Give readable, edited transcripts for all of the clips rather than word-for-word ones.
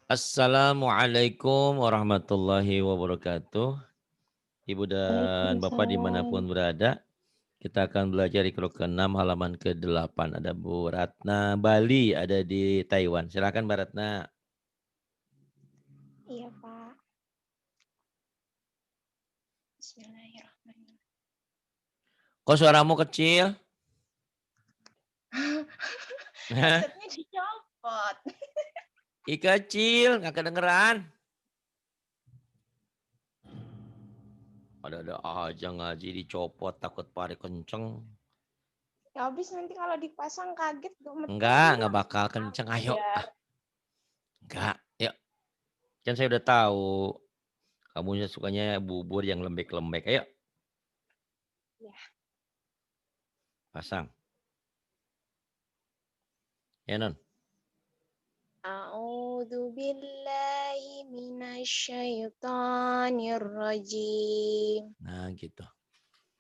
Assalamualaikum warahmatullahi wabarakatuh. Ibu dan Bapak Waalaikumsalam. dimanapun berada, kita akan belajar Iqra ke-6 halaman ke-8. Ada Bu Ratna Bali, ada di Taiwan. Silakan Mbak Ratna. Iya, Pak. Bismillahirrahmanirrahim. Kok suaramu kecil? Hah? Headsetnya dicopot. Ih kecil, nggak kedengeran. Ada aja ngaji dicopot, takut pari kenceng. Ya habis nanti kalau dipasang kaget Enggak gemeteran. bakal kenceng. Ayo. Biar Enggak, yuk. Kan saya udah tahu. Kamu sukanya bubur yang lembek-lembek. Ayo, ya. pasang. Ya, Non. A'udzu billahi minasyaitonir rajim. Nah, gitu.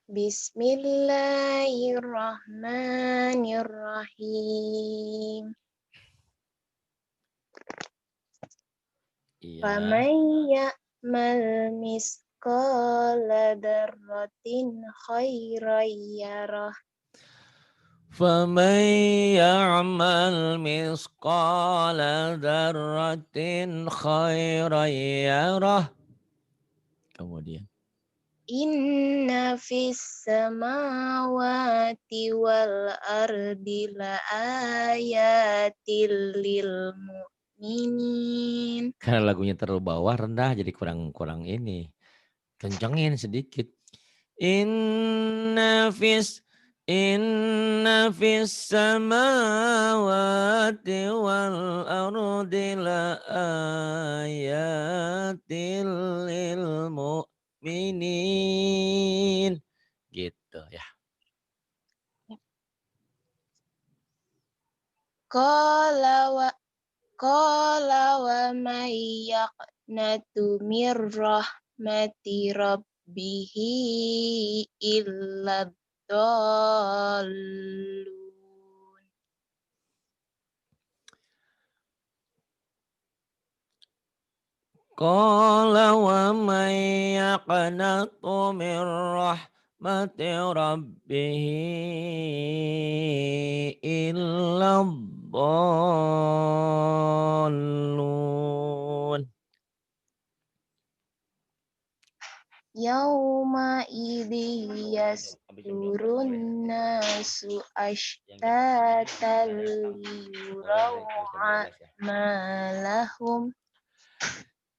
Bismillahirrahmanirrahim. Iya. Faman ya'mal misqala dzarratin khairan yarah. فَمَن يَعْمَلْ مِثْقَالَ ذَرَّةٍ خَيْرًا يَرَهُ. Kemudian. Inna fis samawati wal ardi la ayatil lil mu'minin. Karena lagunya terlalu bawah, rendah, jadi kurang ini. Kencengin sedikit. Inna fis Inna fis samawati wal ardi la ayatil lil mu'minin. Gitu ya. Qala wa may yaqnatu mir rahmati rabbihi illa dhallun. Qala wa may yaqnatu min rahmati rabbih illa dhallun. Yauma idzi Habis jam 12 yasdurun boleh. nasu Yang jam 9 jam ashtatan 12 boleh liyuraw habis jam 12 ya. a'malahum.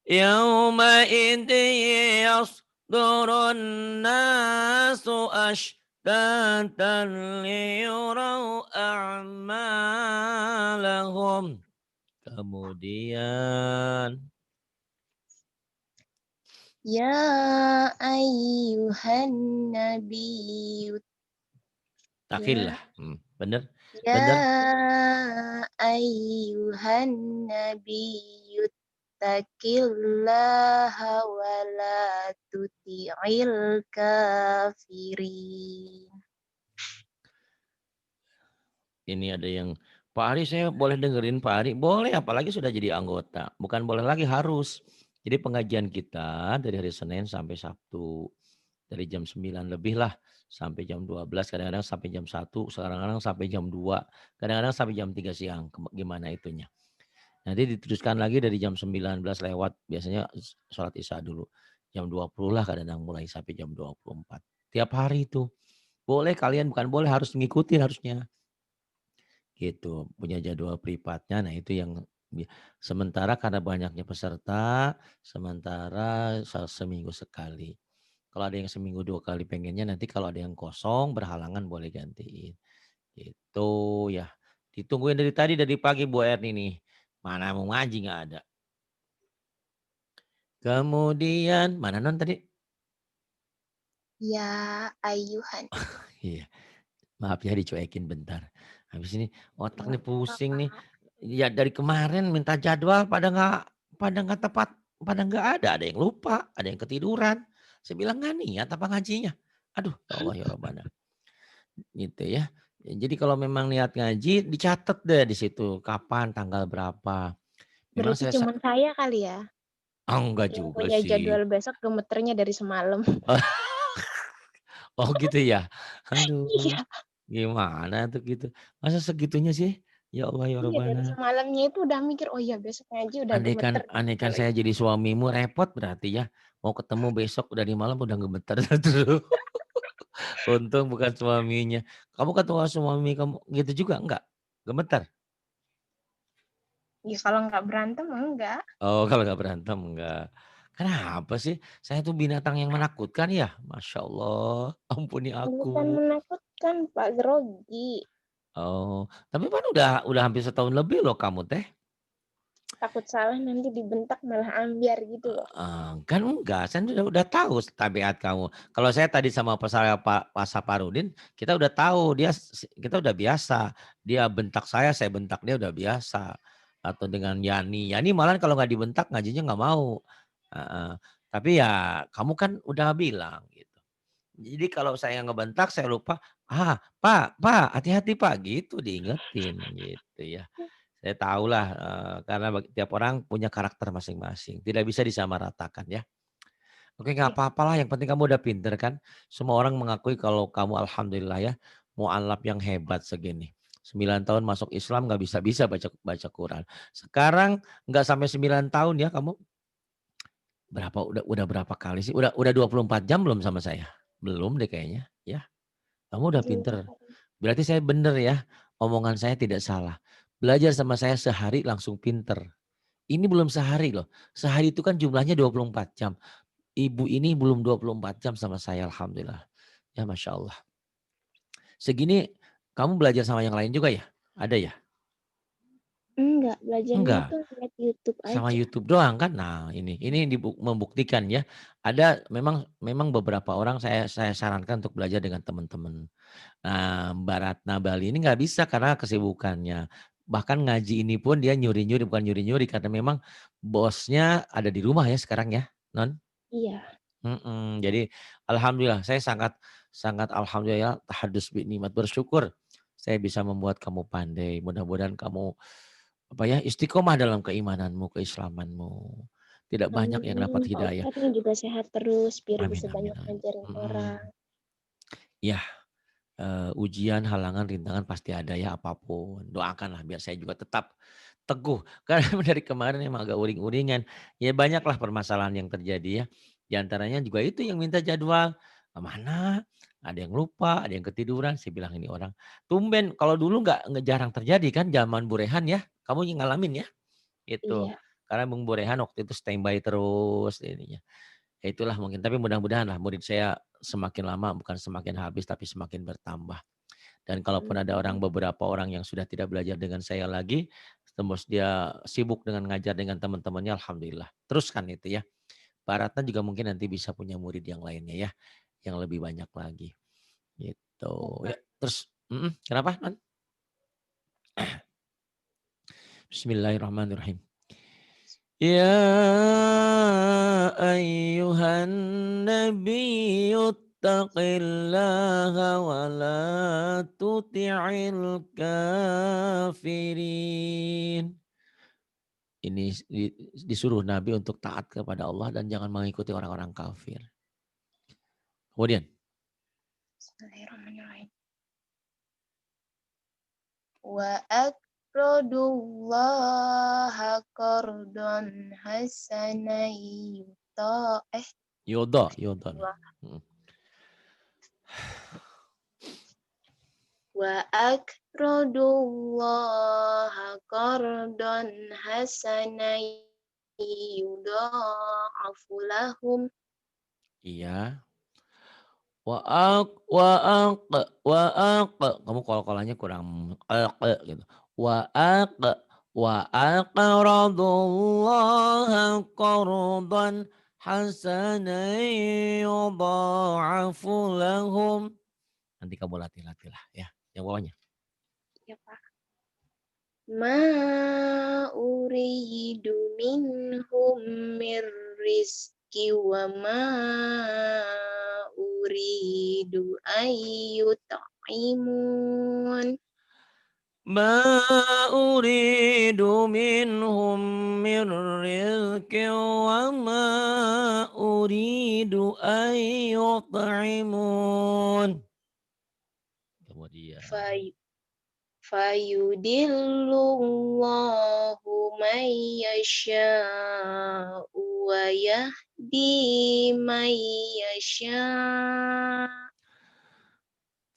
يومئذ يصدر الناس أشتاتا ليروا أعمالهم. Kemudian Ya ayyuhan nabiyyu. takhil lah. Ya Bener, Ya bener. ayyuhan nabiyyu taqillaha wa la tuti'il kafirin. Ini ada yang Pak Ari, saya boleh dengerin Pak Ari? Boleh, apalagi sudah jadi anggota. Bukan boleh lagi, harus. Jadi pengajian kita dari hari Senin sampai Sabtu. Dari jam 9 lebih lah sampai jam 12, kadang-kadang sampai jam 1, kadang-kadang sampai jam 2, kadang-kadang sampai jam 3 siang. Gimana itunya. Nanti diteruskan lagi dari jam 19 lewat, biasanya sholat isya dulu. Jam 20 lah kadang-kadang mulai sampai jam 24. Tiap hari itu. Boleh kalian, bukan boleh, harus mengikuti harusnya. Gitu, punya jadwal privatnya. Nah itu yang sementara karena banyaknya peserta, sementara seminggu sekali. Kalau ada yang seminggu 2 kali pengennya, nanti kalau ada yang kosong berhalangan boleh gantiin. Gitu ya. Ditungguin dari tadi, dari pagi Bu Erni nih. Mana mau ngaji nggak ada. Kemudian mana Non tadi? Ya ayyuhan. Iya, maaf ya dicuekin bentar. Habis ini otak Nggak nih pusing apa-apa. nih. Ya dari kemarin minta jadwal pada nggak tepat, pada nggak ada yang lupa, ada yang ketiduran. Saya bilang nggak niat apa ngajinya. Aduh, ya Allah ya Rabbana. Gitu ya. Jadi kalau memang niat ngaji dicatat deh di situ kapan, tanggal berapa. Memang Berarti cuman saya kali ya, enggak yang juga punya sih. jadwal besok gemeternya dari semalam. Oh gitu ya? Aduh, Iya, gimana tuh gitu? Masa segitunya sih? Ya Allah ya iya dari Rabbana. semalamnya itu udah mikir, "Oh ya besoknya aja udah Andaikan gemeter nih," andaikan kalau saya itu. jadi suamimu repot berarti ya. Mau ketemu besok dari malam udah gemeter tuh. Untung bukan suaminya. Kamu ketemu suami kamu gitu juga enggak? Gemeter? Ya kalau nggak berantem enggak. Oh kalau nggak berantem enggak. Kenapa sih? Saya tuh binatang yang menakutkan ya? Masya Allah, ampuni Bukan aku. menakutkan, Pak, grogi. Oh, tapi kan udah hampir setahun lebih loh kamu teh. Takut salah nanti dibentak malah ambyar gitu loh. Kan enggak, saya udah tahu tabiat kamu. Kalau saya tadi sama Pak Saparudin, kita udah tahu kita udah biasa. Dia bentak saya bentak dia udah biasa. Atau dengan Yani malahan kalau nggak dibentak ngajinya nggak mau. Heeh. Tapi ya kamu kan udah bilang gitu. Jadi kalau saya ngebentak saya lupa, Pak, hati-hati Pak," gitu diingetin gitu ya. Saya tahulah, karena tiap orang punya karakter masing-masing, tidak bisa disamaratakan ya. Oke nggak Iya, apa-apalah yang penting kamu udah pinter kan. Semua orang mengakui kalau kamu alhamdulillah ya, mualaf yang hebat segini. 9 tahun masuk Islam nggak bisa-bisa baca baca Quran. Sekarang nggak sampai 9 tahun ya kamu, udah berapa kali sih? Udah 24 jam belum sama saya? Belum deh kayaknya, ya. Kamu udah belum. pinter. Berarti saya bener ya, omongan saya tidak salah. Belajar sama saya sehari langsung pinter. Ini belum sehari loh. Sehari itu kan jumlahnya 24 jam. Ibu ini belum 24 jam sama saya alhamdulillah. Ya Masya Allah. Segini kamu belajar sama yang lain juga ya? Ada ya? Enggak, belajarnya Enggak? itu lihat YouTube Sama aja. YouTube doang kan? Nah ini membuktikan ya. Ada memang memang beberapa orang saya sarankan untuk belajar dengan teman-teman. Nah, Mbak Ratna Bali ini nggak bisa karena kesibukannya. Bahkan ngaji ini pun dia nyuri-nyuri, bukan nyuri-nyuri karena memang bosnya ada di rumah ya sekarang ya, Non? Iya. Jadi alhamdulillah saya sangat sangat alhamdulillah tahadus bi nikmat, bersyukur saya bisa membuat kamu pandai. Mudah-mudahan kamu apa ya, istiqomah dalam keimananmu, keislamanmu. Tidak banyak yang Amin. dapat Pak hidayah. Ustadznya juga sehat terus biar Amin bisa amin banyak amin. ngajarin orang. Mhm. Ya, ujian, halangan, rintangan pasti ada ya apapun. Doakanlah biar saya juga tetap teguh. Karena dari kemarin emang agak uring-uringan. Ya banyaklah permasalahan yang terjadi ya. Di antaranya juga itu yang minta jadwal. Mana? Ada yang lupa, ada yang ketiduran. Saya bilang ini orang. Tumben kalau dulu nggak jarang terjadi kan zaman Bu Rehan ya. Kamu yang ngalamin ya. Itu. Iya. Karena Bung Bu Rehan waktu itu standby terus ininya. Ya itulah mungkin. Tapi mudah-mudahan lah murid saya semakin lama bukan semakin habis tapi semakin bertambah. Dan kalaupun ada Amin. beberapa orang yang sudah tidak belajar dengan saya lagi, tembus dia sibuk dengan ngajar dengan teman-temannya, alhamdulillah. Teruskan itu ya. Pak Ratna juga mungkin nanti bisa punya murid yang lainnya ya, yang lebih banyak lagi. Gitu. Ya, Ya, Pak. terus kenapa? Non? Bismillahirrahmanirrahim. Ya ayyuhan nabiyyu taqillaha wa la tuti'il kafirin. Ini disuruh Nabi untuk taat kepada Allah dan jangan mengikuti orang-orang kafir. Kemudian, Bismillahirrahmanirrahim. Wa aqradullaha qardan hasanan yuta Yodha. astagfirullah. Mm. Wa aqradullaha qardan hasanan yudha'afu lahum. Iya. Wa aq. Kamu kol-kolannya kurang gitu. Wa aq wa aqradullaha qardan hasanan yudha'afu lahum. Nanti kamu latih-latih lah ya. Yang bawahnya. Ya, Pak. Ma uridu minhum mir rizki wa ma uridu ayyut'imun. ما أريد منهم من رزق وما أريد أن يطعمون. Kemudian Fay fayudillullahu man yasha'u wa yahdi man yasha'.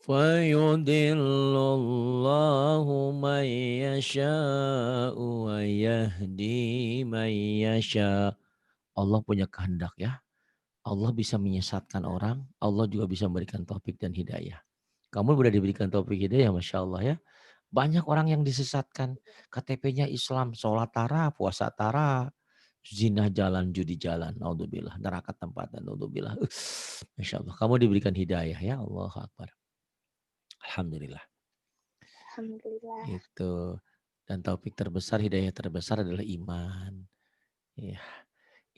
fayudillullahu man yasha'u wa yahdi man yasha'. Allah punya kehendak ya. Allah bisa menyesatkan orang, Allah juga bisa memberikan taufik dan hidayah. Kamu udah diberikan taufik hidayah, Masya Allah ya. Banyak orang yang disesatkan, KTP-nya Islam, sholat tara, puasa tara, zina jalan, judi jalan, naudzubillah, neraka tempatan, naudzubillah. Masya Allah, kamu diberikan hidayah ya, Allah Akbar. Alhamdulillah. Alhamdulillah. Itu. Dan taufik terbesar, hidayah terbesar adalah iman. Ya.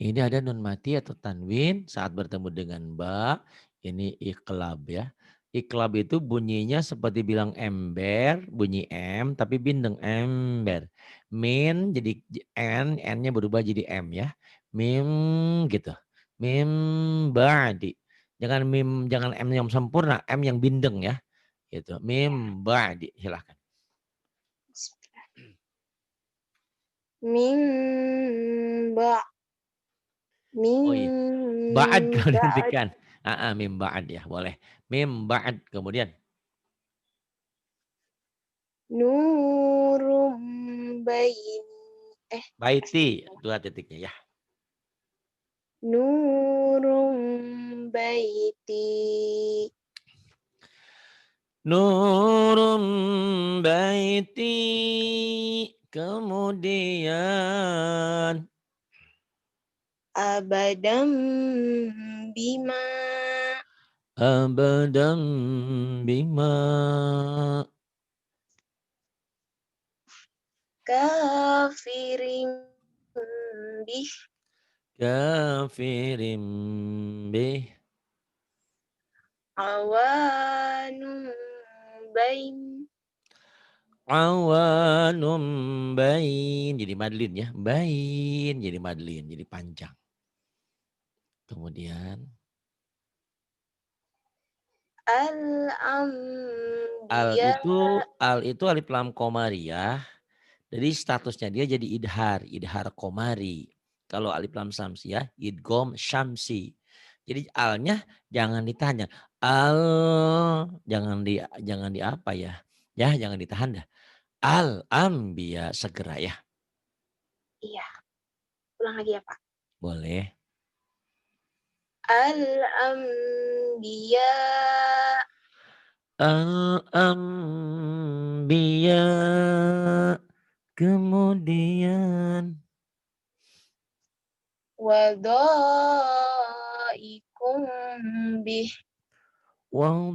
Ini ada nun mati atau tanwin saat bertemu dengan ba. Ini iklab ya. Iklab itu bunyinya seperti bilang ember, bunyi M tapi bindeng ember. Min jadi N-nya berubah jadi M ya. Mim gitu. Mim ba'di. Jangan M yang sempurna, M yang bindeng ya. Gitu. Mim ba'di. Silahkan. Min ba min Oh iya. Ba'ad kalau ba'd dihentikan. Mim ba'ad ya, boleh. Mim ba'ad kemudian. nurum bayin Baiti, astagfirullah. 2 titiknya ya. Nurum baiti Nurum baiti. Kemudian. abadam bima Abadam bima. kafirim bih Kafirim bih. awanum bain Awanum bain. Jadi madlin ya. Bain jadi madlin. Jadi panjang. Kemudian. al-anbiya Al itu alif lam komariah. Jadi statusnya dia jadi idhar komari. Kalau alif lam samsiah, idgom syamsi. Jadi alnya jangan ditanya. Al jangan di apa ya? Ya, jangan ditahan dah. Al ambia segera ya. iya ulang lagi ya Pak. Boleh. Al-anbiya Al ambia. Kemudian wadaikum bih wadaikum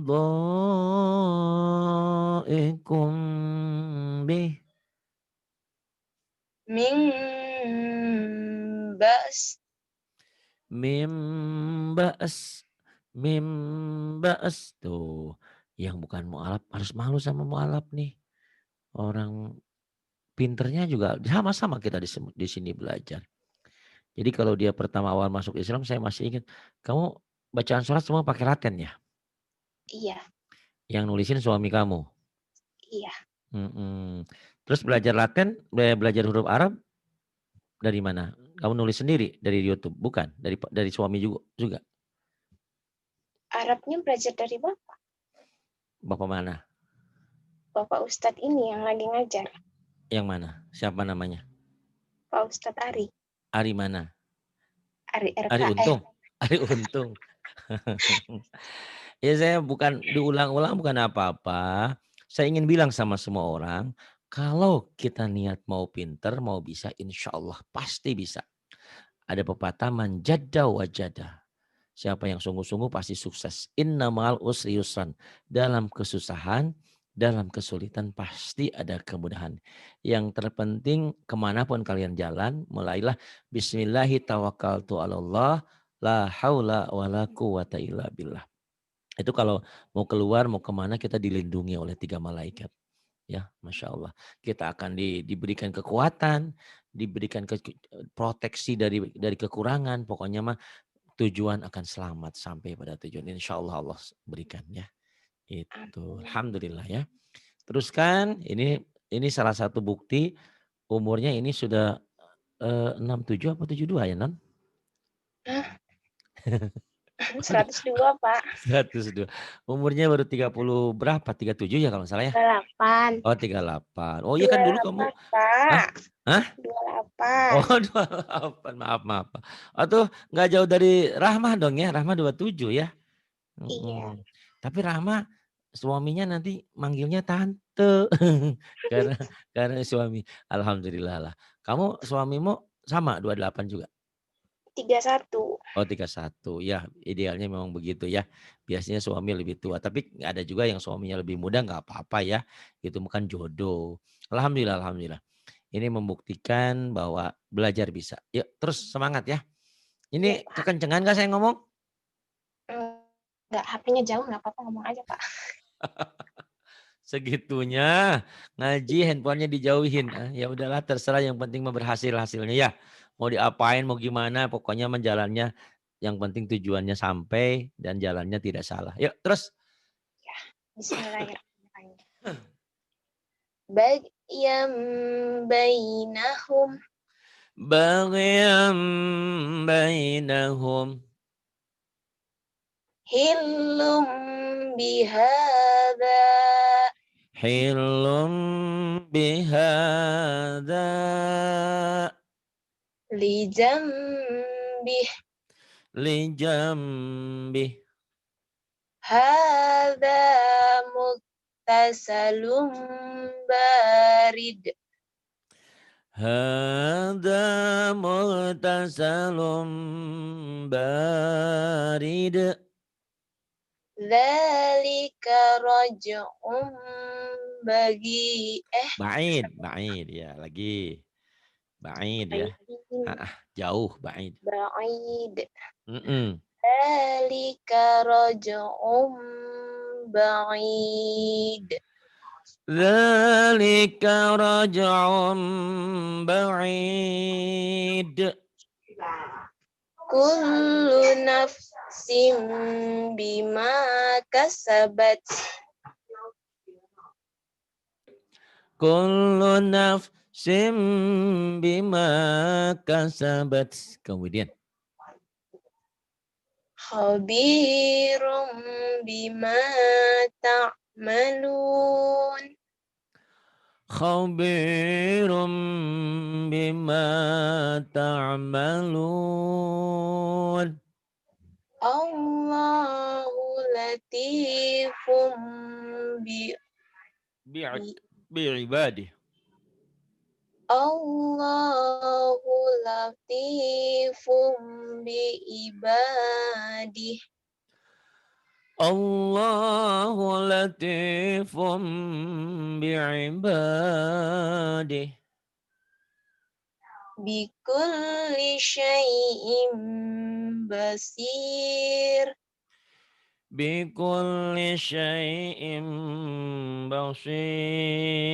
bih. min bas Mim ba'as tuh yang bukan mualaf harus malu sama mualaf nih. Orang pinternya juga sama-sama kita di sini belajar. Jadi kalau dia pertama awal masuk Islam saya masih ingat, kamu bacaan sholat semua pakai Latin ya? iya Yang nulisin suami kamu? iya Terus belajar Latin, belajar huruf Arab dari mana? Kamu nulis sendiri dari YouTube? Bukan, dari suami juga. Arabnya belajar dari Bapak Bapak mana? Ustadz ini yang lagi ngajar Yang mana? Siapa namanya? Pak Ustadz Ari Ari mana? Ari RKF Untung. Ari Untung. Ya saya bukan diulang-ulang bukan apa-apa. Saya ingin bilang sama semua orang, kalau kita niat mau pinter, mau bisa, insya Allah pasti bisa. Ada pepatah manjadda wajada. Siapa yang sungguh-sungguh pasti sukses. Inna ma'al usri yusran. Dalam kesusahan, dalam kesulitan pasti ada kemudahan. Yang terpenting kemanapun kalian jalan, mulailah bismillahi tawakkaltu alallah la haula wa la quwata illa billah. Itu kalau mau keluar, mau kemana kita dilindungi oleh 3 malaikat. Ya, Masya Allah. Kita akan diberikan kekuatan, diberikan proteksi dari kekurangan. Pokoknya mah tujuan akan selamat sampai pada tujuan. Insya Allah Allah berikan ya. Itu, Amin. alhamdulillah ya. Terus kan ini salah satu bukti umurnya ini sudah 67 apa 72 ya non? Hah? Waduh, 102, Pak. 102. Umurnya baru 30 berapa? 37 ya kalau nggak salah ya? 28. Oh 38. Oh iya kan dulu kamu, 28, hah? Pak. Hah? 28. Oh 28, maaf maaf. Atau nggak jauh dari Rahmah dong ya? Rahmah 27 ya? Iya. Mm-mm. Tapi Rahma suaminya nanti manggilnya tante karena karena suami. Alhamdulillah lah. Kamu suamimu sama 28 juga? 31. Oh 31. Ya idealnya memang begitu ya. Biasanya suami lebih tua. Tapi ada juga yang suaminya lebih muda nggak apa-apa ya. Itu bukan jodoh. Alhamdulillah, alhamdulillah. Ini membuktikan bahwa belajar bisa. Yuk terus semangat ya. Iya, Ini Pak. kekencengan gak saya ngomong? Enggak, HP-nya jauh, nggak apa-apa, ngomong aja, Pak. Segitunya ngaji handphonenya dijauhin. Ah, ya udahlah terserah yang penting mah berhasil hasilnya ya. Mau diapain mau gimana pokoknya menjalannya yang penting tujuannya sampai dan jalannya tidak salah. Yuk terus. Ya, bismillahirrahmanirrahim. Bagyam bainahum Baghyan bainahum. hillum bihadza Hilum bihada. lijambih Lijambih. hadza muktasalum barid Hada muhtasalum barid. dzalika raj'um bagi Ba'id, ba'id ya lagi. Ba'id ya. Jauh ba'id. ba'id Mm-mm. dzalika raj'um ba'id Dzalika raj'un ba'id. kullu nafsin bima kasabat Kullu nafsim bima kasabat. Kemudian. khabirum bima ta'malun Khabirum bima ta'malun. Allahu latifum bi Bi'ibadih. Allahu latifum bi ibadih Allahu latifum bi'ibadih. bikulli syai'im basir Bikulli syai'im basir.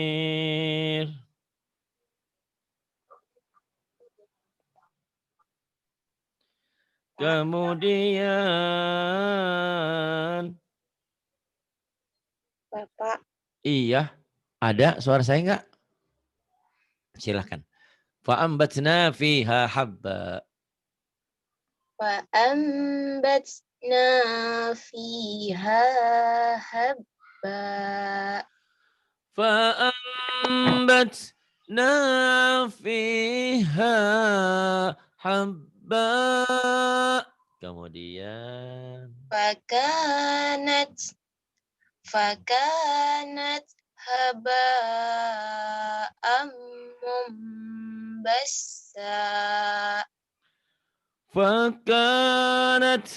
Kemudian. Bapak. Iya. Ada suara saya enggak? Silahkan. Fa'ambatna fiha habba. Fa'ambatna fiha habba فأنبتنا فيها حبا. Kemudian fakanat fakanat haba'am mumbassa فكانت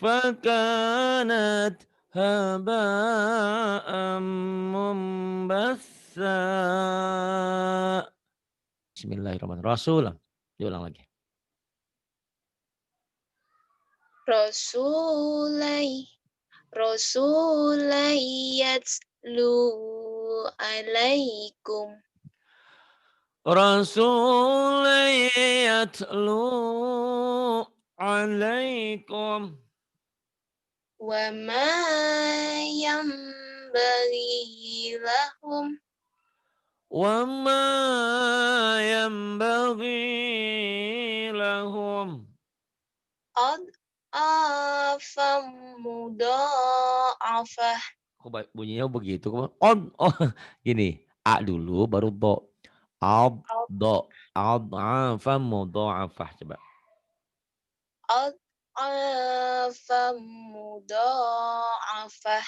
فكانت هباء منبثا. Bismillahirrahmanirrahim. Rasul. Diulang lagi. rasulai rasulai yatslu عليكم رسول يتلو عليكم وما ينبغي لهم وما ينبغي لهم أضعافا مضاعفة. Kok bunyinya begitu? Oh, gini. A dulu baru do. Do. Ad'afan mudha'afah. Coba. أضعافا مضاعفة.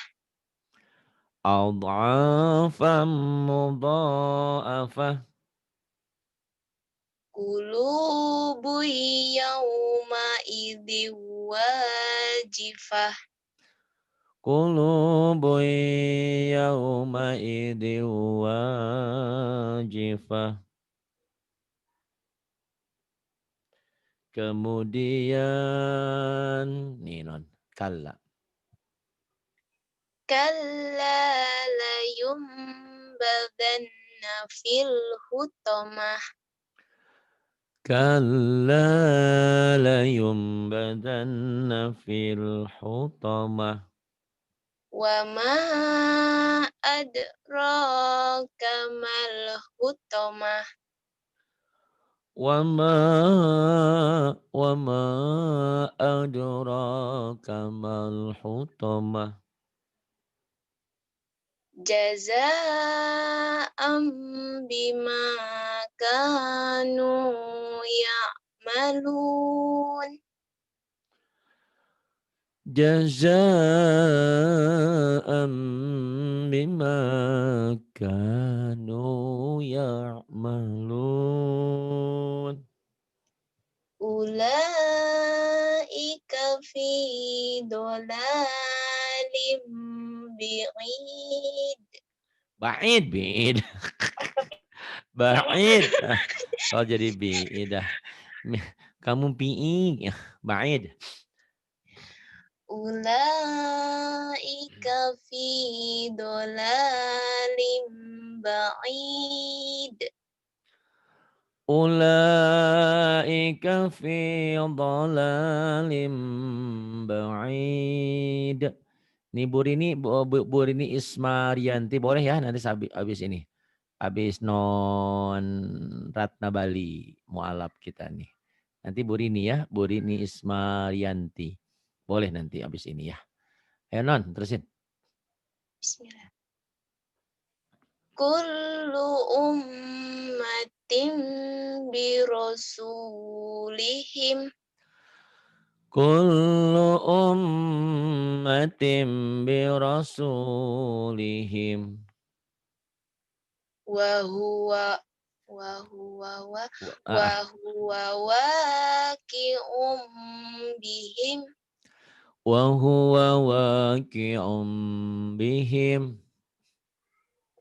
Ad'afan mudha'afah. قلوب يومئذ واجفة. Qulubun yawma'idin wajifah. Kemudian nih non kalla. كلا لينبذن في الحطمة. Kalla layumbadanna fil hutamah. وما أدراك ما الحطمة. Wama adraka mal hutamah. جزاء بما كانوا يعملون. Jazaan bima kanu ya'malun. Ulaika fi dolalin bi'id. Ba'id. Ba'id. Kalau jadi bi'idah. Kamu pi'i. Ba'id. Ulaika fi dolalin ba'id. Ulaika fi dhalalim ba'id. Nih Bu Rini Ismarianti boleh ya nanti habis ini. Habis non Ratna Bali mualaf kita nih. Nanti Bu Rini ya, Bu Rini Ismarianti. Boleh nanti habis ini ya. Ayo non, terusin. Bismillah. Kullu ummatin bi rasulihim. Kullu ummatin bi rasulihim. Wa huwa waqi'um bihim. Wa huwa waqi'um bihim.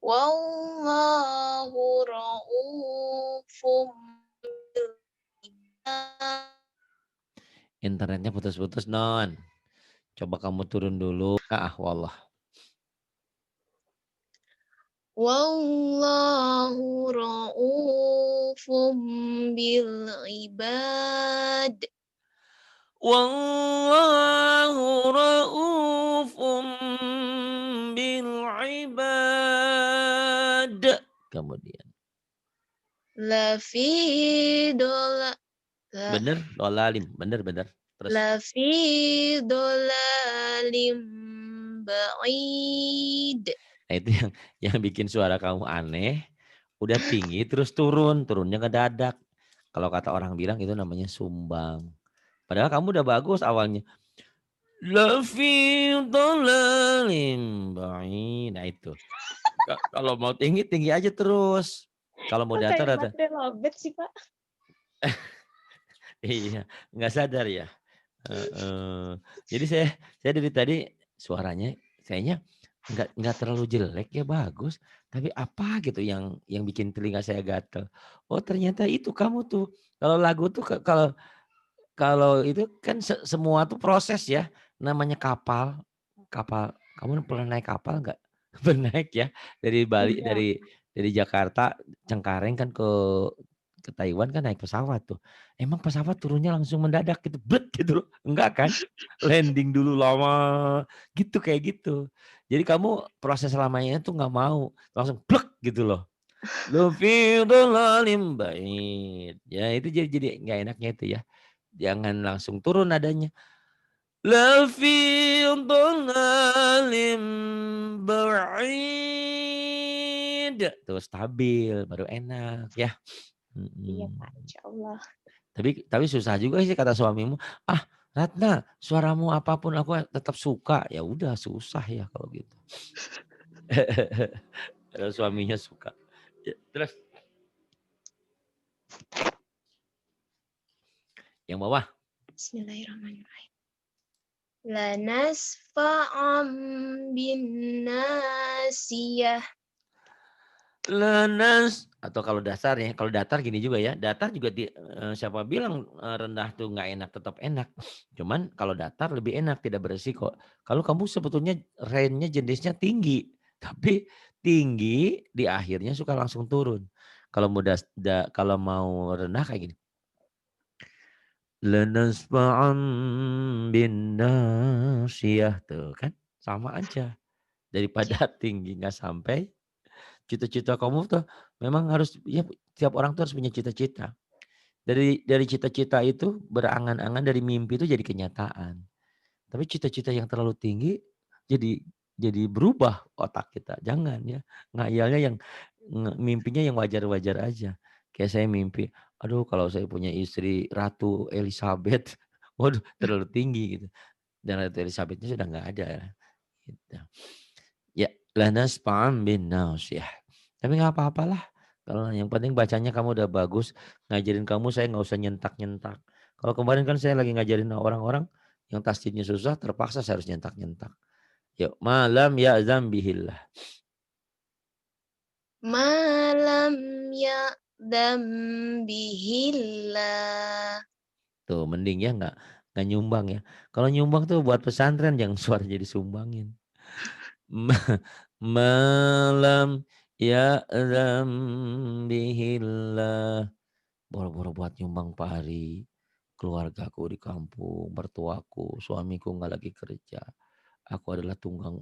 Wallahu ra'ufum bil ibad. Internetnya putus-putus non. Coba kamu turun dulu. Wallah. Wallahu ra'ufum bil ibad. Wallahu ra'ufum bil ibad. Kemudian. Lafi dola. Bener, dolalim. Bener. Terus. Lafi dolalim ba'id. Nah itu yang bikin suara kamu aneh. Udah tinggi terus turunnya ngedadak. Kalau kata orang bilang itu namanya sumbang. Padahal kamu udah bagus awalnya. Lafi dolalim ba'id. Nah itu. Kalau mau tinggi aja terus. Kalau mau datar datar. Kayak lobet sih Pak. Iya, nggak sadar ya. Jadi saya dari tadi suaranya kayaknya nggak terlalu jelek ya bagus. Tapi apa gitu yang bikin telinga saya gatel. Oh ternyata itu kamu tuh. Kalau lagu tuh kalau itu kan semua tuh proses ya. Namanya kapal. Kamu pernah naik kapal nggak? Bernaik ya dari Bali Iya. dari Jakarta Cengkareng kan ke Taiwan kan naik pesawat tuh. Emang pesawat turunnya langsung mendadak gitu, blet gitu loh. Enggak kan? Landing dulu lama gitu kayak gitu. Jadi kamu proses lamanya tuh nggak mau langsung blek gitu loh. Lu fi dhalalim ba'id. Ya itu jadi nggak enaknya itu ya. Jangan langsung turun nadanya. La fi dhalalim ba'id. Tuh stabil baru enak ya. Iya, Kak, Mhm. insya Allah. Tapi susah juga sih kata suamimu, "Ah, Ratna, suaramu apapun aku tetap suka." Ya udah susah ya kalau gitu. Kalau suaminya suka. Ya, terus yang bawah. Bismillahirrahmanirrahim. Lanasfa'am bin nasiyah. Lenas atau kalau datar gini juga ya, datar juga siapa bilang, rendah tuh nggak enak, tetap enak. Cuman kalau datar lebih enak, tidak beresiko. Kalau kamu sebetulnya range-nya jenisnya tinggi, tapi tinggi di akhirnya suka langsung turun. Kalau kalau mau rendah kayak gini, lanasfa'an binnasiyah, tuh kan sama aja. Daripada Ya. tinggi nggak sampai. Cita-cita kamu tuh memang harus ya tiap orang tuh harus punya cita-cita. Dari cita-cita itu berangan-angan dari mimpi itu jadi kenyataan. Tapi cita-cita yang terlalu tinggi jadi jadi berubah otak kita. Jangan ya. Ngayalnya yang mimpinya yang wajar-wajar aja. Kayak saya mimpi, aduh kalau saya punya istri Ratu Elizabeth, waduh terlalu tinggi gitu. Dan Ratu Elizabethnya sudah nggak ada ya. Gitu. Ya, lanas paham bin ya. Tapi nggak apa-apalah. Kalau yang penting bacanya kamu udah bagus, ngajarin kamu saya nggak usah nyentak-nyentak. Kalau kemarin kan saya lagi ngajarin orang-orang yang tasdidnya susah, terpaksa saya harus nyentak-nyentak. Yuk, malam ya zambihillah. Malam ya bihillah. Tuh, mending ya nggak nyumbang ya. Kalau nyumbang tuh buat pesantren jangan suara jadi sumbangin. Malam ya zambihillah. Boro-boro buat nyumbang pari, keluargaku di kampung, mertuaku, suamiku nggak lagi kerja. Aku adalah tulang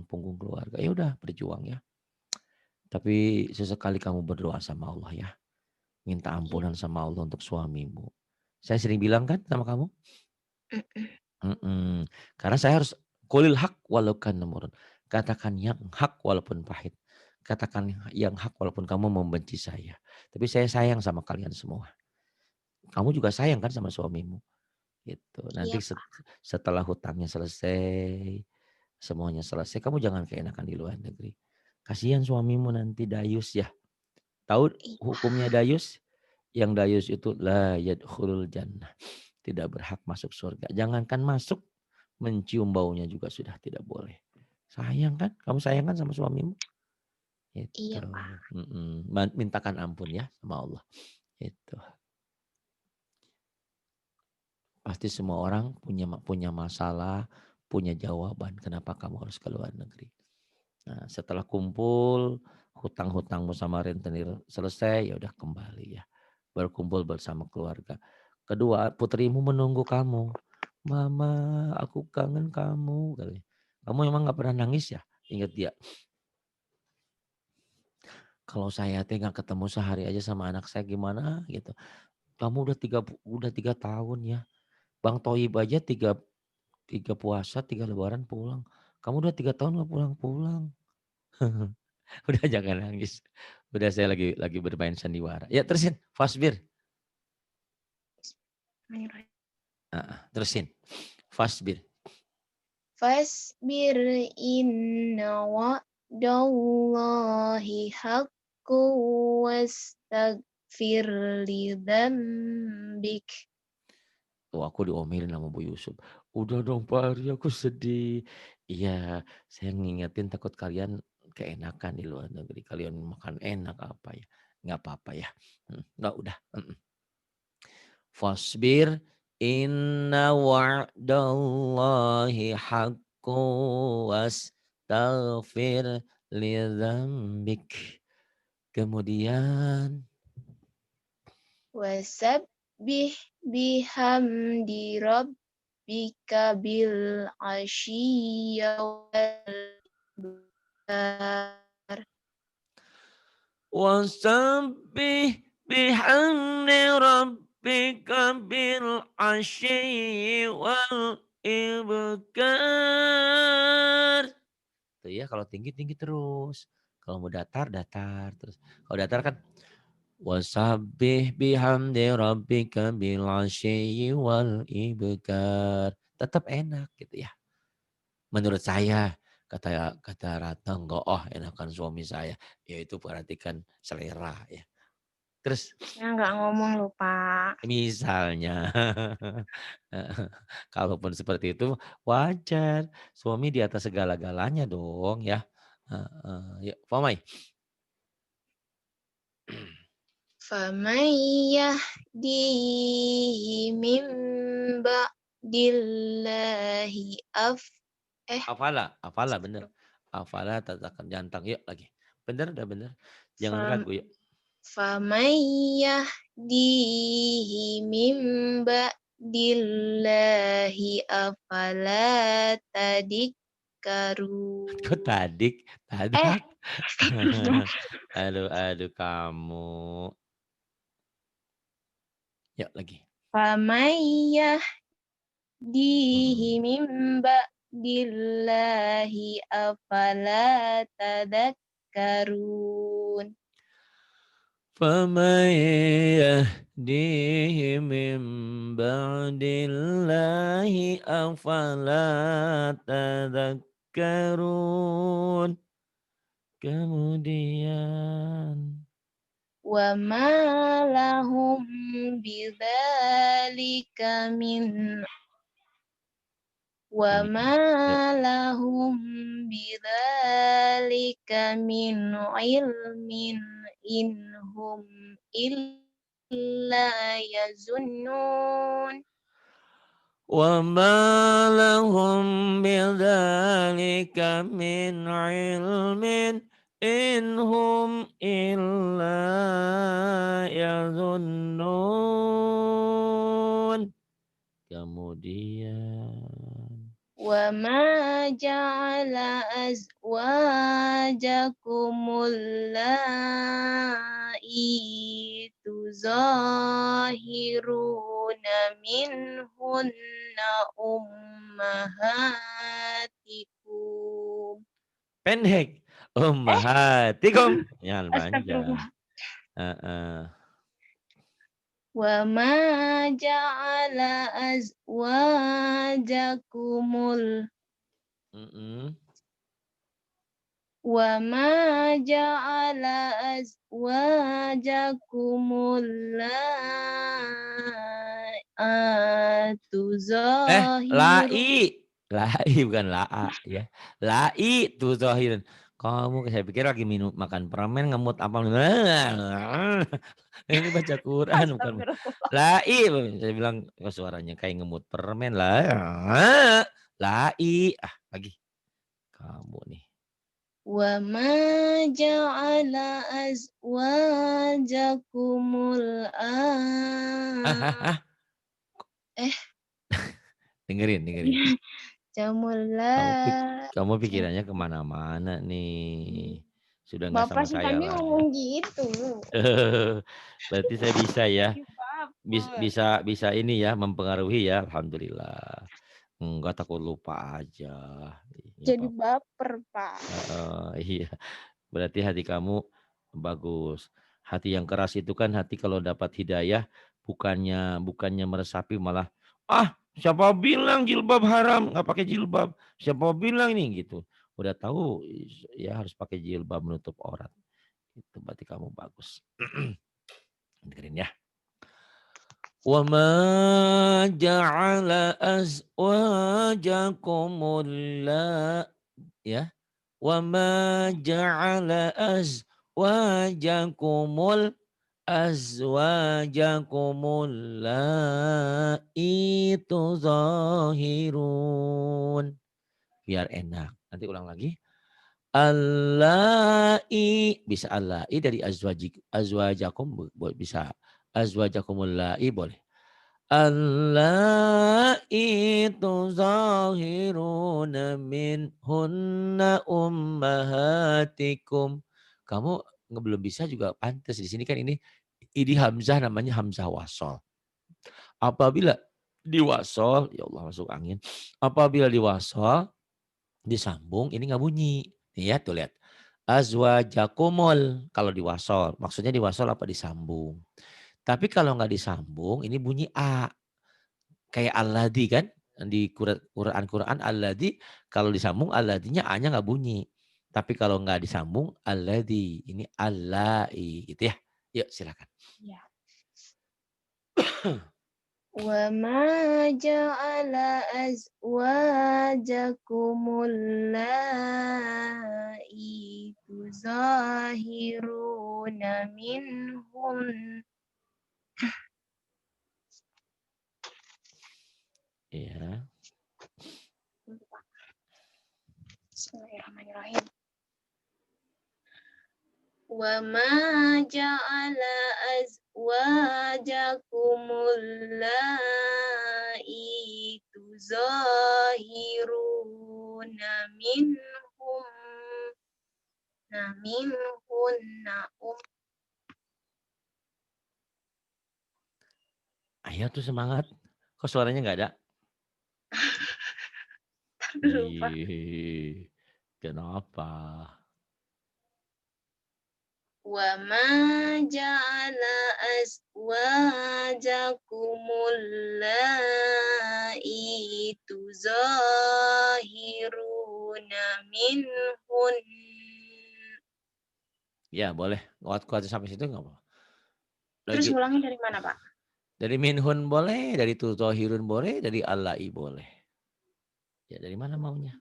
punggung keluarga. Ya udah berjuang ya. Tapi sesekali kamu berdoa sama Allah ya. Minta Iya. ampunan sama Allah untuk suamimu. Saya sering bilang kan sama kamu? Mm-mm. Karena saya harus kulil hak walau kan murun. Katakan yang hak walaupun pahit. Katakan yang hak walaupun kamu membenci saya. Tapi saya sayang sama kalian semua. Kamu juga sayang kan sama suamimu. Gitu. Iya, Nanti Pak. setelah hutangnya selesai, semuanya selesai, kamu jangan keenakan di luar negeri. Kasihan suamimu nanti dayus ya. Tahu Iya. hukumnya dayus? Yang dayus itu la yadkhulul jannah. Tidak berhak masuk surga. Jangankan masuk, mencium baunya juga sudah tidak boleh. Sayang kan? Kamu sayang kan sama suamimu? Iya, Itu. Pak. Mintakan ampun ya sama Allah. Itu. Pasti semua orang punya masalah, punya jawaban kenapa kamu harus ke luar negeri. Nah, setelah kumpul, hutang-hutangmu sama rentenir selesai, ya udah kembali ya. Berkumpul bersama keluarga. Kedua, putrimu menunggu kamu. Mama, aku kangen kamu. Kamu emang nggak pernah nangis ya? Ingat dia. Kalau saya teh nggak ketemu sehari aja sama anak saya gimana gitu. Kamu udah tiga tahun ya. Bang Toib aja tiga puasa, tiga lebaran pulang. Kamu udah 3 tahun nggak pulang-pulang. Udah jangan nangis. Udah saya lagi bermain sandiwara. Ya terusin, Fasbir. Terusin, Fasbir. Fasbir inna wa'dallahi haqqu wastaghfir li dzambik. Tuh aku diomelin sama Bu Yusuf. Udah dong Pak Ari, aku sedih. Iya, saya ngingetin takut kalian keenakan di luar negeri. Kalian makan enak apa ya. Nggak apa-apa ya. Nggak udah. Fasbir inna wa'dallahi haqqu taghfir li dzambik. Kemudian Wasabbih bihamdi rabbika bil ashiyya wal ibkar. wasabbih bihamdi rabbika bil asyi wal ibkar. Tuh ya, kalau tinggi-tinggi terus. Kalau mau datar, datar terus. Kalau datar kan wasabbih bihamdi rabbika bil asyi wal ibkar. Tetap enak gitu ya. Menurut saya, kata kata Ratna, enggak, oh enakan suami saya. Ya itu berarti kan selera ya. Terus Ya nggak ngomong lupa. misalnya, kalaupun seperti itu wajar. Suami di atas segala-galanya dong ya. Ya, Famai. Faman yahdihi min ba'dillahi Afala bener. Afala tatakan jantang. Yuk lagi. Bener, udah bener. Jangan fam- ragu yuk. faman yahdihi min ba'dillahi afala tadikkarun. Kok tadik? Tadak. Astagfirullah. Aduh kamu. Yuk lagi. Faman yahdihi Mm-mm. min ba'dillahi afala tadakkarun. فَمَن يَهْدِيهِ مِن بَعْدِ اللَّهِ أَفَلَا تَذَكَّرُونَ. Kemudian Wa ma lahum bidzalika min wa ini ma lahum bidzalika min ilmin inhum illa yazunnun. وَمَا لَهُم بِذَلِكَ مِنْ عِلْمٍ إِنْ هُمْ إِلَّا يَظُنُّونَ. Kemudian Wa ma ja'ala azwajakumul la'i tuzahiruna minhunna ummahatikum. pendek. Ummahatikum. Yang panjang. Astagfirullah. Heeh. Wa ma ja'ala azwajakumul Mm-mm. Wa ma ja'ala azwajakumul la'atu zahiru. Lai bukan laa ya. Lai tuh zahirin. Kamu saya pikir lagi minum makan permen ngemut apa. Ini baca Quran bukan. Astagfirullah. Lai saya bilang oh, suaranya kayak ngemut permen lah. Lai lagi kamu nih. Wa ma ja'ala azwajakumul Dengerin. jamul Kamu pikirannya kemana-mana nih. Sudah nggak sama Bapak sih saya tadi lagi. ngomong gitu. Berarti saya bisa ya. Ih, Bapak. Bisa ini ya mempengaruhi ya. Alhamdulillah. Enggak takut lupa aja. Nggak Jadi apa-apa. baper, Pak. Iya. Berarti hati kamu bagus. Hati yang keras itu kan hati kalau dapat hidayah bukannya meresapi malah siapa bilang jilbab haram nggak pakai jilbab, siapa bilang ini gitu. Udah tahu ya harus pakai jilbab menutup aurat. Itu berarti kamu bagus. Dengerin ya. Wa ma ja'ala azwajakumul ya. Wa ma ja'ala azwajakumul itu zahirun. Biar enak. Nanti ulang lagi. Allai, bisa allai dari azwajakum bisa. Azwajakumul lai boleh. Allai tuzahiruna minhunna ummahatikum. Kamu belum bisa juga pantas. Di sini kan ini hamzah namanya hamzah wasol. Apabila diwasol, ya Allah masuk angin. Apabila diwasol, disambung ini nggak bunyi. Nih ya tuh lihat. Azwajakumul kalau diwasol. Maksudnya diwasol apa disambung. Tapi kalau nggak disambung ini bunyi A. Kayak alladzi kan. Di Quran alladzi kalau disambung alladinya A-nya nggak bunyi. Tapi kalau nggak disambung alladzi. Ini allai gitu ya. Yuk silakan. Ya. Wa ma ja'ala azwajakumul lai'i tuzahiruna minhun. Iya. Bismillahirrahmanirrahim. Wa ma ja'ala azwajakumul lai'i tuzahiruna minhunna Ayo tuh semangat. Kok suaranya nggak ada? Lupa. Ih, kenapa? wa ma ja'ala azwajakumul lai'i tuzahiruna minhun. Ya boleh. Kuat sampai situ nggak apa? Terus Lagi ngulangnya dari mana, Pak? dari minhun boleh, dari tutohirun boleh, dari allai boleh. Ya dari mana maunya?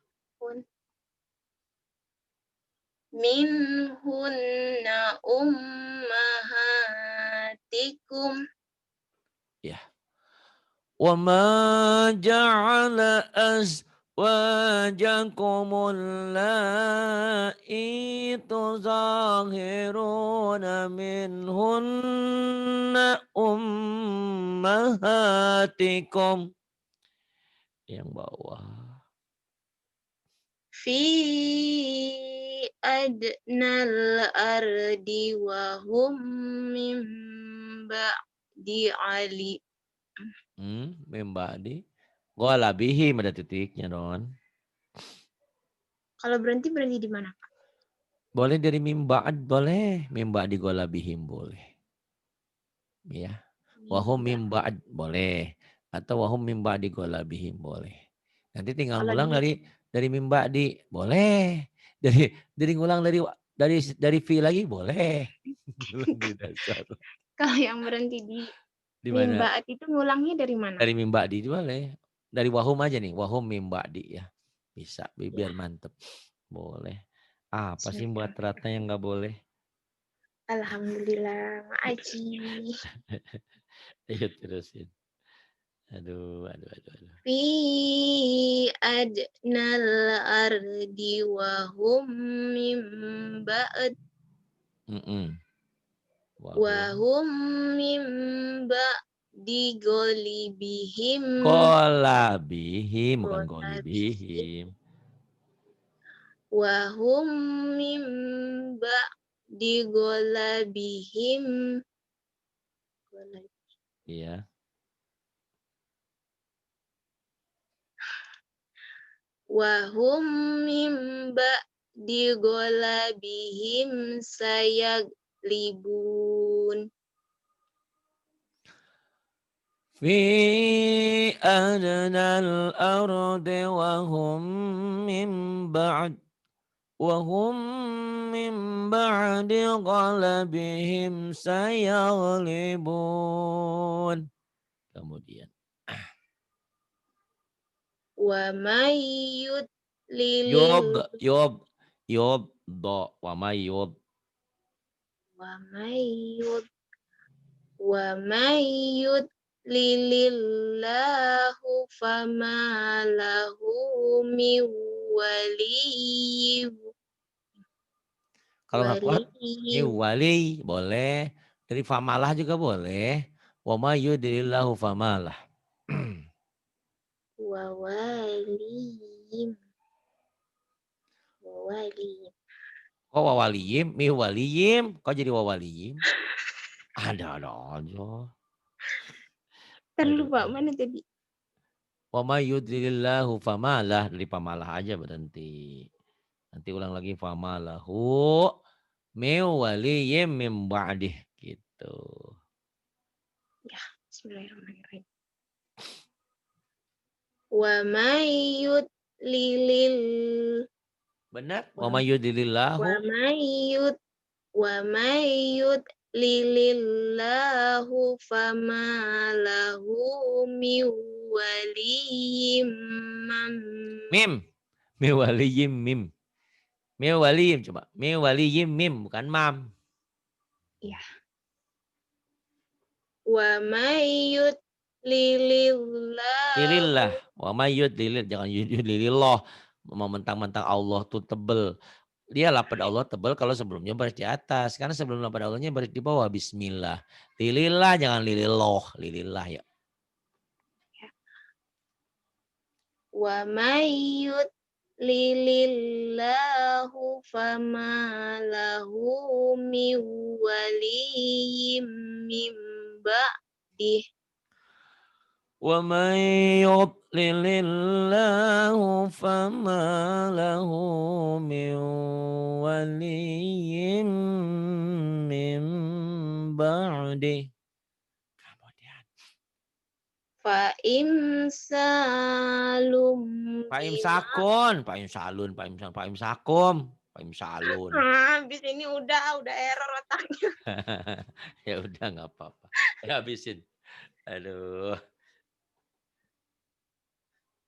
Minhunna ummahatikum. Ya. Wa ma ja'ala azwajakumul la'i tuzahiruna minhunna ummahatikum. Yang bawah. Fi adnal ardi wa hum min ba'di ali. Membadi. Gua bihim ada titiknya Don. Kalau berhenti di mana, Pak? Boleh dari mimba'ad boleh. Mimba'di gola bihim boleh. Ya. Wahum mimba'ad boleh. Atau wahum mimba'di gola bihim boleh. Nanti tinggal Kalau ngulang dari mimba'di boleh. Dari ngulang dari fi lagi boleh. Ngulang di dasar. Kalau yang berhenti Di mana? mimbaat itu ngulangnya dari mana? Dari mimba'di boleh. Dari wahum aja nih. Wahum mimba'di ya. Bisa biar mantep. Boleh. Apa sih buat Ratna yang nggak boleh? Alhamdulillah, Ma'aji. Ayo terusin. Aduh. Fi adnal ardi wa hum min ba'd wa hum min ba'di golibihim. Golabihim bukan golibihim. Wa hum min ba'di golabihim. Iya. Wa hum min ba'di golabihim sayaglibun. Fi adnal ardi wa hum min ba'di ghalabihim sayaghlibun. Kemudian Wa may Yob yudlilil do wa mayyub. wa may yudlilillahu fama lahu min waliyyin Kalau nggak kuat, waliyim, wali boleh. Dari famalah juga boleh. Wa may yudlilillahu famalah. wawaliyim, wawaliyim. Kok wawaliyim, waliyim, kok jadi wawaliyim? Ada aja. Ntar Aduh. lupa mana tadi? Wa may yudlilillahu famalah, dari famalah aja berhenti. Nanti ulang lagi famalahu waliyim mim ba'dih gitu. Ya, bismillahirrahmanirrahim. Wa mayyud lilil Benar? Wa wa may yudlilillahu mayyud wa mayyud lilillahu famalahu min waliyim mim. Waliyim mim. Waliyim coba. Waliyim mim bukan mam. ya wa mayyud lilillahu Lilillah. Wa may yudlilil, jangan yudlilillah. Mau mentang-mentang Allah tuh tebel. Dia lapad Allah tebal kalau sebelumnya baris di atas. Karena sebelum lapad Allahnya baris di bawah. Bismillah. Lilillah jangan lilillah. Lilillah ya. wa mayyud lilillahu famalahu min waliyim min ba'dih Wa may yudlilillahu fama lahu min waliyyin min ba'dih. Kemudian fa imsalum Paim bima sakun, paim salun, paim sakum, paim salun. habis ini udah error otaknya. Ya udah nggak apa-apa. Ya habisin. Aduh,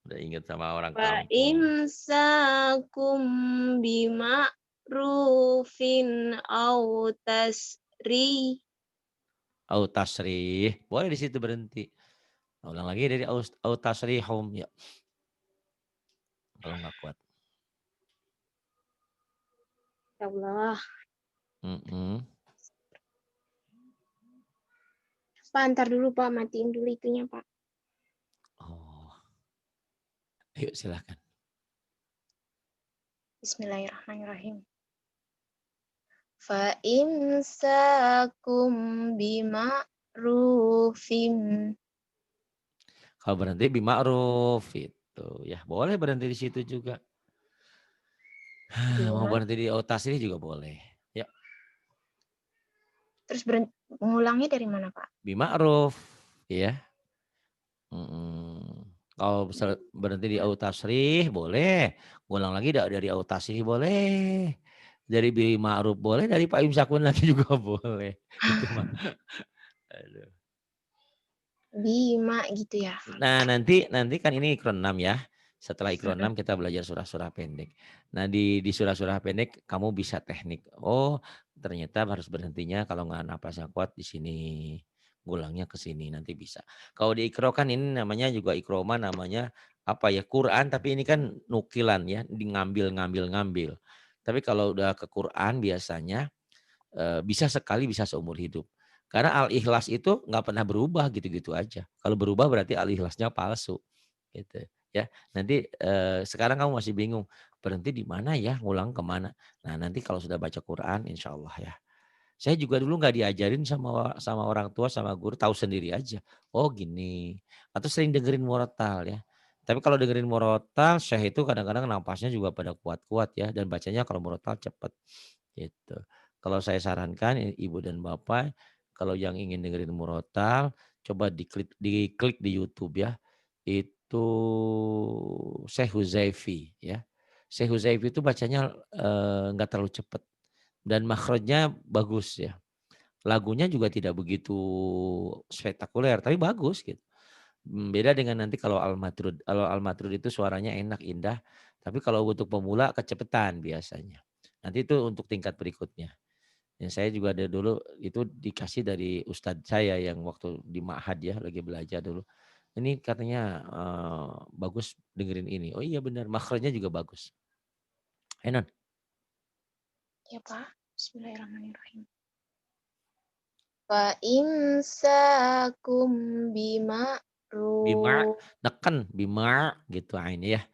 udah inget sama orang Fa kampung. imsakum bima rufin au tasri Au tasrih. Boleh di situ berhenti. Ulang lagi dari au tasrihum ya. Kalau nggak kuat. ya Allah. Mm-mm. Pak, ntar dulu Pak, matiin dulu itunya Pak. Oh, ayo silakan. Bismillahirrahmanirrahim. Fa imsakum bima rufin. Kalau berhenti bima'ruf itu ya boleh berhenti di situ juga. Mau berhenti di au tasrih juga boleh. Ya, Terus mengulangnya dari mana Pak? bima'ruf ya. Mm-mm. Kalau berhenti di au tasrih boleh. Ngulang lagi dari au tasrih boleh. Dari bima'ruf boleh, dari pak imsakun lagi juga boleh. Itu mah. Aduh. Bima gitu ya. Nah, nanti kan ini ikron 6 ya. Setelah ikron 6 kita belajar surah-surah pendek. Nah, di surah-surah pendek kamu bisa teknik. Oh, ternyata harus berhentinya kalau nggak napasnya kuat di sini. Ngulangnya ke sini nanti bisa. Kalau di ikro kan ini namanya juga ikroma, namanya apa ya? Quran, tapi ini kan nukilan ya, di ngambil. Tapi kalau udah ke Quran biasanya bisa sekali, bisa seumur hidup. Karena al-ikhlas itu nggak pernah berubah gitu-gitu aja. Kalau berubah berarti al-ikhlasnya palsu gitu ya. Nanti sekarang kamu masih bingung berhenti di mana ya, ngulang kemana. Nah nanti kalau sudah baca Quran insya Allah ya. Saya juga dulu nggak diajarin sama orang tua, sama guru, tahu sendiri aja. Oh gini. Atau sering dengerin murotal ya. Tapi kalau dengerin murotal, syekh itu kadang-kadang napasnya juga pada kuat-kuat ya. Dan bacanya kalau murotal cepet gitu. Kalau saya sarankan ibu dan bapak, kalau yang ingin dengerin murotal, coba diklik di YouTube ya. Itu Syekh Huzaifi ya. Syekh Huzaifi itu bacanya nggak terlalu cepet dan makhrajnya bagus ya. Lagunya juga tidak begitu spektakuler tapi bagus gitu. Beda dengan nanti kalau Al-Matrud. Kalau Al-Matrud itu suaranya enak, indah. Tapi kalau untuk pemula kecepatan biasanya. Nanti itu untuk tingkat berikutnya. Ya, saya juga ada dulu itu dikasih dari ustadz saya yang waktu di Ma'had ya lagi belajar dulu. Ini katanya bagus dengerin ini. Oh iya benar, makhrajnya juga bagus. Enon. Ya Pak. Bismillahirrahmanirrahim. Fa imsakum Bima, bima'ruf. neken, bima gitu ainnya ya.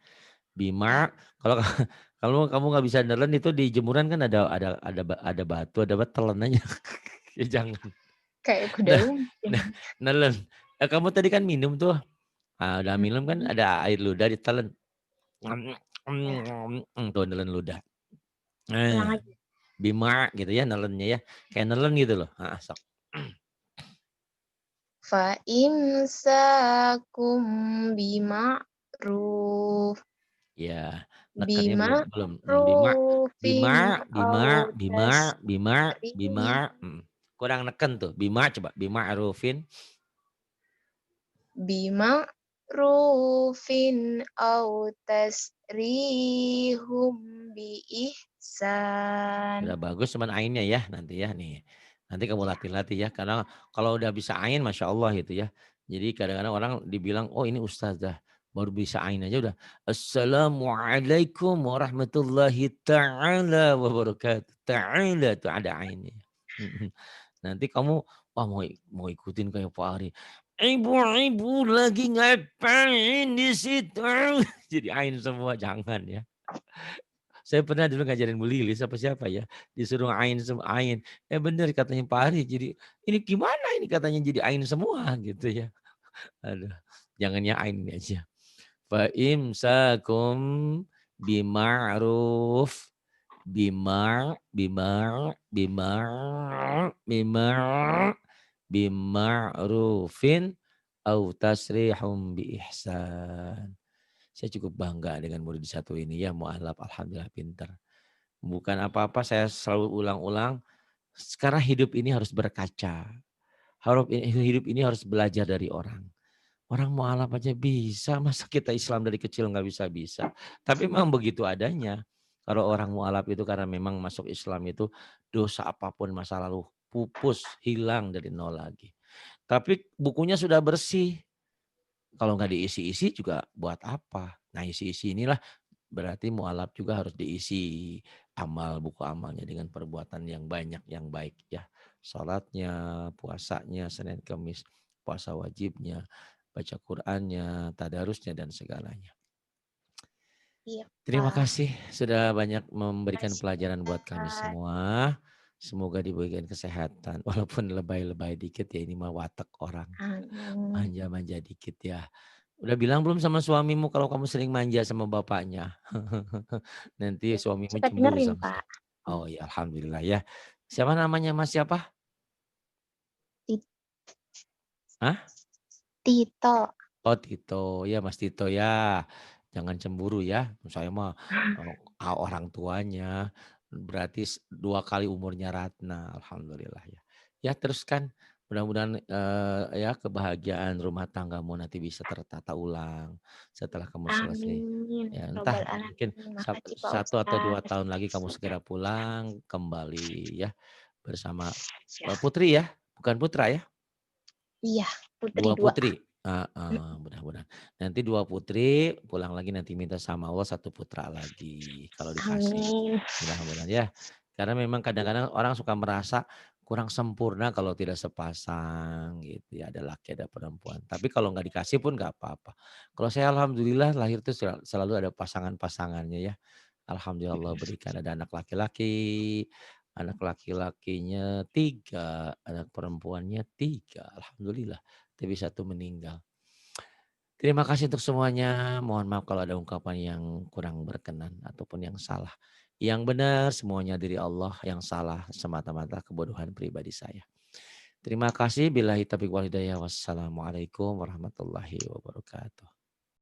Bima, kalau kalau kamu nggak bisa nelen itu di jemuran kan ada batu, ada telan aja. Ya jangan. Kayak kuda Nah, lumping. nah, nelen. Kamu tadi kan minum tuh. Udah minum kan ada air ludah ditelan. Tuh nelen ludah. Ulang Nah, lagi. bima gitu ya nelennya ya. Kayak nelen gitu loh. Sok. Fa imsakum bima'ruf. Ya, nekannya belum. Bima'rufin aw Bima. tasrih. Kurang neken tuh. Bima coba. Bima arufin. Bima'rufin aw tasrihum biihsan. Udah bagus cuman ainnya ya nanti ya nih. Nanti kamu latih-latih ya. Karena kalau udah bisa ain Masya Allah gitu ya. Jadi kadang-kadang orang dibilang oh ini ustazah. Baru bisa ain aja udah. Assalamualaikum warahmatullahi ta'ala wabarakatuh. Ta'ala tuh ada ainnya. Nanti kamu wah mau ikutin kayak Pak Ari. Ibu-ibu lagi ngapain di situ? Jadi ain semua jangan ya. Saya pernah dulu ngajarin Bu Lilis apa siapa ya, disuruh ain ain. Bener katanya Pak Ari jadi ini gimana ini katanya jadi ain semua gitu ya. Aduh, jangan ya ain ini aja. Fa imsakum bima'ruf bimar bima'rufin au tasrihum bi ihsan. Saya cukup bangga dengan murid satu ini ya mualaf alhamdulillah pinter. Bukan apa-apa saya selalu ulang-ulang sekarang hidup ini harus berkaca. Hidup ini harus belajar dari orang. Orang mualaf aja bisa, masa kita Islam dari kecil nggak bisa-bisa. Tapi memang begitu adanya. Kalau orang mualaf itu karena memang masuk Islam itu dosa apapun masa lalu pupus, hilang dari nol lagi. Tapi bukunya sudah bersih. Kalau nggak diisi-isi juga buat apa? Nah isi-isi inilah berarti mualaf juga harus diisi buku amalnya dengan perbuatan yang banyak, yang baik ya. Salatnya, puasanya, Senin Kamis, puasa wajibnya, baca Qur'annya, tadarusnya dan segalanya. Iya, Terima Pak. kasih sudah banyak memberikan Makasih, pelajaran buat kami Pak. semua. Semoga diberikan kesehatan. Walaupun lebay-lebay dikit ya ini mah watak orang. Amin. Manja-manja dikit ya. Udah bilang belum sama suamimu kalau kamu sering manja sama bapaknya? Nanti suamimu Suka cemburu dengerin, sama saya. Pak. Oh ya alhamdulillah ya. Siapa namanya Mas siapa? Hah? Tito. Oh Tito. Ya Mas Tito ya. Jangan cemburu ya. Saya mah orang tuanya. Berarti 2 kali umurnya Ratna. Alhamdulillah ya. Ya teruskan. Mudah-mudahan ya kebahagiaan rumah tanggamu nanti bisa tertata ulang setelah kamu selesai. Amin. Ya entah Robbal mungkin alamin. Makasih, Pak 1 atau 2 Ustaz. tahun lagi kamu segera pulang kembali ya bersama Ya. putri ya, bukan putra ya? Iya, putri 2 2. putri. Mudah-mudahan. Nanti 2 putri pulang lagi nanti minta sama Allah 1 putra lagi kalau dikasih. Amin. Mudah-mudahan ya. Karena memang kadang-kadang orang suka merasa kurang sempurna kalau tidak sepasang gitu ya. Ada laki ada perempuan. Tapi kalau nggak dikasih pun nggak apa-apa. Kalau saya alhamdulillah lahir itu selalu ada pasangan-pasangannya ya. Alhamdulillah Allah berikan ada anak laki-laki. Anak laki-lakinya 3, anak perempuannya 3. Alhamdulillah. Tapi 1 meninggal. Terima kasih untuk semuanya. Mohon maaf kalau ada ungkapan yang kurang berkenan ataupun yang salah. Yang benar semuanya dari Allah, yang salah semata-mata kebodohan pribadi saya. Terima kasih. Billahi taufiq wal hidayah. Wassalamualaikum warahmatullahi wabarakatuh.